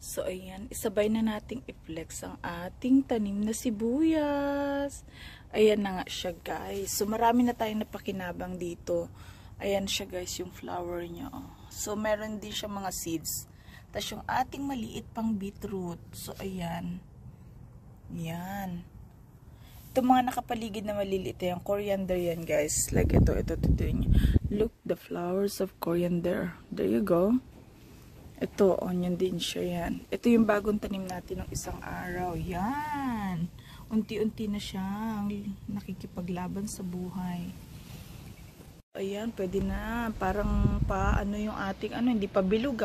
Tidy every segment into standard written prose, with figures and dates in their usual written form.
So, ayan, isabay na nating i-flex ang ating tanim na sibuyas. Ayan na nga siya, guys. So, marami na tayong napakinabang dito. Ayan siya, guys, yung flower niya. Oh. So, meron din siya mga seeds. Tapos, yung ating maliit pang beetroot. So, ayan. Ayan. Ito mga nakapaligid na maliliit. Yung coriander yan, guys. Like ito. Look, the flowers of coriander. There you go. Ito, onion din siya yan. Ito yung bagong tanim natin ng isang araw. Yan. Unti-unti na siyang nakikipaglaban sa buhay. Ayan, pwede na. Parang paano yung ating, hindi pa bilog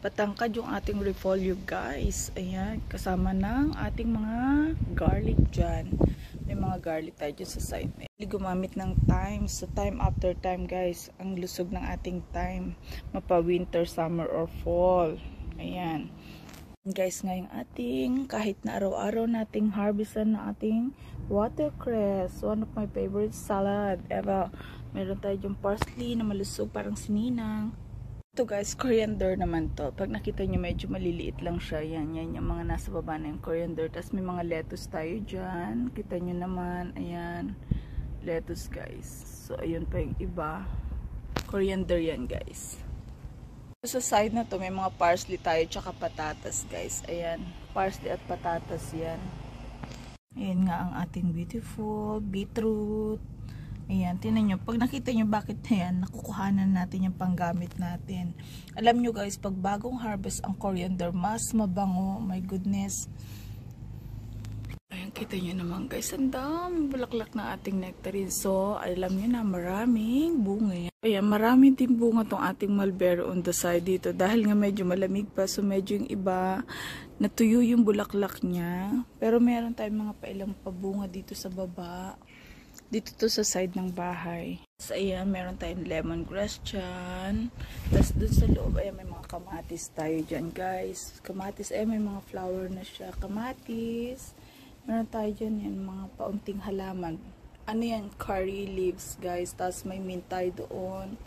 patangkad yung ating repolyo, guys. Ayan, kasama ng ating mga garlic dyan. May mga garlic tayo dyan sa side. Gumamit ng time. So, time after time, guys. Ang lusog ng ating time. Mapa winter, summer, or fall. Ayan. Guys, ngayong ating, kahit na araw-araw nating harvestan na ating watercress. One of my favorite salad ever. Meron tayo yung parsley na malusog, parang sininang. Ito guys, coriander naman to. Pag nakita nyo, medyo maliliit lang siya. Yan yung mga nasa baba na yung coriander. Tapos may mga lettuce tayo dyan. Kita nyo naman. Ayan. Lettuce guys. So, ayun pa yung iba. Coriander yan guys. So, sa side na to, may mga parsley tayo. Tsaka patatas guys. Ayan. Parsley at patatas yan. Ayan nga ang ating beautiful beetroot. Ayan, tinan nyo. Pag nakita nyo bakit na yan, nakukuhanan natin yung panggamit natin. Alam nyo guys, pag bagong harvest ang coriander, mas mabango. My goodness. Ayan, kita nyo naman guys. Ang dami bulaklak na ating nectarine. So, alam nyo na maraming bunga yan. Ayan, marami din bunga tong ating mulberry on the side dito. Dahil nga medyo malamig pa. So, medyo yung iba natuyo yung bulaklak niya. Pero meron tayong mga pailang pabunga dito sa baba. Dito to sa side ng bahay. So, ayan, meron tayong lemongrass dyan. Tapos, dun sa loob, ayan, may mga kamatis tayo dyan, guys. Kamatis, ayan, may mga flower na siya. Kamatis. Meron tayo dyan, yan, mga paunting halaman. Ano yan? Curry leaves, guys. Tapos, may mint tayo doon.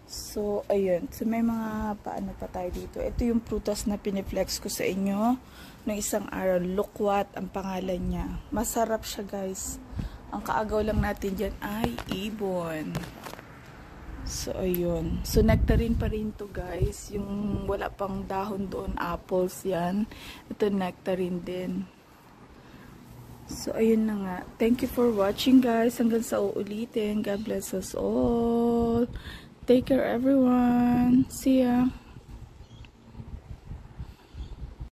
So, ayun. So, may mga paano pa tayo dito. Ito yung prutas na piniflex ko sa inyo ng isang araw. Loquat ang pangalan niya. Masarap siya, guys. Ang kaagaw lang natin dyan ay ibon. So, ayun. So, nectarine pa rin to guys. Yung wala pang dahon doon, apples yan. Ito, nectarine din. So, ayun na nga. Thank you for watching guys. Hanggang sa uulitin. God bless us all. Take care everyone. See ya.